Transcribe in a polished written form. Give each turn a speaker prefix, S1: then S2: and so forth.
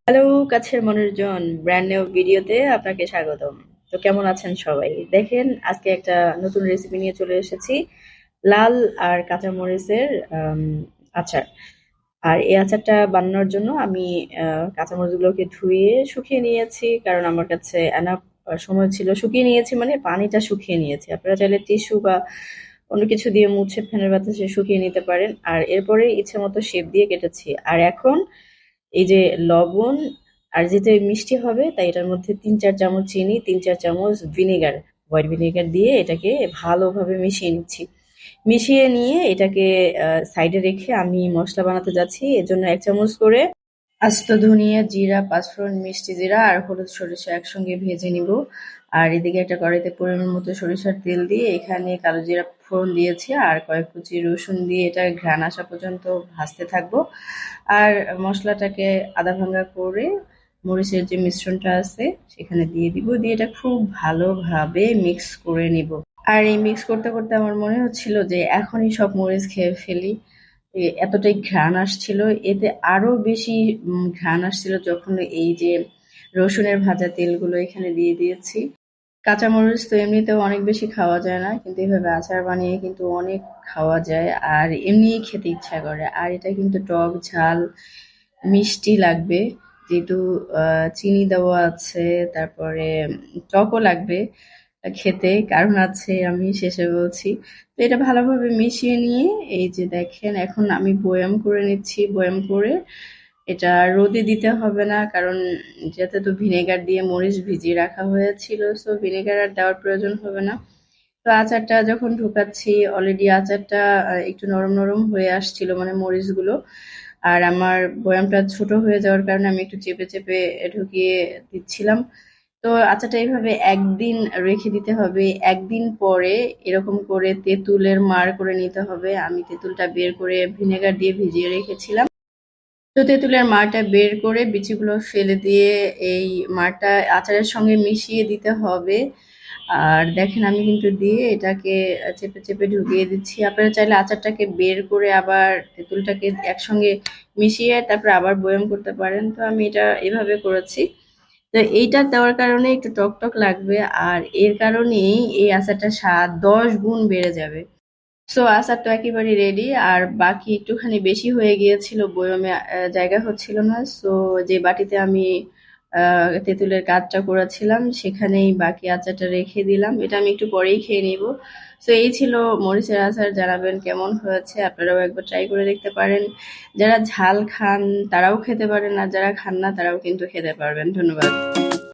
S1: Hello কাছের মানুষজন, brand new ভিডিওতে আপনাকে স্বাগতম। তো কেমন আছেন সবাই? দেখেন, আজকে একটা নতুন রেসিপি নিয়ে চলে এসেছি। লাল আর কাঁচা মরিচের আচার। আর এই আচারটা বানানোর জন্য আমি কাঁচা মরিচগুলোকে ধুয়ে শুকিয়ে নিয়েছি, কারণ আমার কাছে এনাফ সময় ছিল। শুকিয়ে নিয়েছি মানে পানিটা শুকিয়ে নিয়েছি। আপনারা চাইলে টিস্যু বা অন্য কিছু দিয়ে মুছে ফ্যানের বাতাসে শুকিয়ে নিতে পারেন। আর এরপরে ইচ্ছে মতো শেপ দিয়ে কেটেছি। আর এখন এই যে লবণ, আর যেহেতু মিষ্টি হবে তাই এটার মধ্যে ৩-৪ চামচ চিনি, ৩-৪ চামচ ভিনেগার, হোয়াইট ভিনেগার দিয়ে এটাকে ভালোভাবে মিশিয়ে নিচ্ছি। মিশিয়ে নিয়ে এটাকে সাইডে রেখে আমি মশলা বানাতে যাচ্ছি। এর জন্য ১ চামচ করে আস্ত ধনিয়া, জিরা, পাঁচফোড়ন, মিষ্টি জিরা আর হলুদ সরিষা একসঙ্গে ভেজে নিব। আর এদিকে একটা কড়াইতে পরিমাণ মতো সরিষার তেল দিয়ে এখানে কালো জিরা ফোড়ন দিয়েছি, আর কয়েক কুচি রসুন দিয়ে এটা ঘ্রাণ আসা পর্যন্ত ভাজতে থাকবো। আর মশলাটাকে আধা ভাঙা করে মরিচের যে মিশ্রণটা আছে সেখানে দিয়ে দিব, দিয়ে এটা খুব ভালোভাবে মিক্স করে নিব। আর এই মিক্স করতে করতে আমার মনে হচ্ছিল যে এখনই সব মরিচ খেয়ে ফেলি, এতটাই ঘ্রাণ আসছিল। এতে আরো বেশি ঘ্রাণ আসছিল যখন এই যে রসুনের ভাজা তেলগুলো এখানে দিয়ে দিয়েছি। কাঁচামরিচ তো এমনিতেও অনেক বেশি খাওয়া যায় না, কিন্তু এভাবে আচার বানিয়ে কিন্তু অনেক খাওয়া যায়, আর এমনিই খেতে ইচ্ছা করে। আর এটা কিন্তু টক ঝাল মিষ্টি লাগবে, যেহেতু চিনি দেওয়া আছে, তারপরে টকও লাগবে খেতে, কারণ আছে, আমি শেষে বলছি। তো এটা ভালোভাবে মিশিয়ে নিয়ে এই যে দেখেন, এখন আমি বয়াম করে নিচ্ছি। বয়াম করে এটা রোদে দিতে হবে না, কারণ যাতে তো ভিনেগার দিয়ে মরিচ ভিজিয়ে রাখা হয়েছিল, সো ভিনেগার আর দেওয়ার প্রয়োজন হবে না। তো আচারটা যখন ঢুকাচ্ছি, অলরেডি আচারটা একটু নরম নরম হয়ে আসছিল, মানে মরিচগুলো। আর আমার বয়ামটা ছোট হয়ে যাওয়ার কারণে আমি একটু চেপে চেপে ঢুকিয়ে দিচ্ছিলাম। তো আচারটা এইভাবে একদিন রেখে দিতে হবে। একদিন পরে এরকম করে তেঁতুলের মাড় করে নিতে হবে। আমি তেঁতুলটা বের করে ভিনেগার দিয়ে ভিজিয়ে রেখেছিলাম। তো তেঁতুলের মাড়টা বের করে বিচিগুলো ফেলে দিয়ে এই মাড়টা আচারের সঙ্গে মিশিয়ে দিতে হবে। আর দেখেন, আমি কিন্তু দিয়ে এটাকে চেপে চেপে ঢুকিয়ে দিচ্ছি। আপনারা চাইলে আচারটাকে বের করে আবার তেঁতুলটাকে একসঙ্গে মিশিয়ে তারপর আবার বয়ম করতে পারেন। তো আমি এটা এভাবে করেছি। তো এইটা দেওয়ার কারণে একটু টক টক লাগবে, আর এর কারণেই এই আচারটার স্বাদ ১০ গুণ বেড়ে যাবে। সো আচার তো একেবারে রেডি। আর বাকি একটুখানি বেশি হয়ে গিয়েছিল, বয়মে জায়গা হচ্ছিল না, সো যে বাটিতে আমি তেঁতুলের কাজটা করেছিলাম সেখানেই বাকি আচারটা রেখে দিলাম। এটা আমি একটু পরেই খেয়ে নিব। সো এই ছিল মরিচের আচার। জানাবেন কেমন হয়েছে, আপনারাও একবার ট্রাই করে দেখতে পারেন। যারা ঝাল খান তারাও খেতে পারেন, আর যারা খান না তারাও কিন্তু খেতে পারবেন। ধন্যবাদ।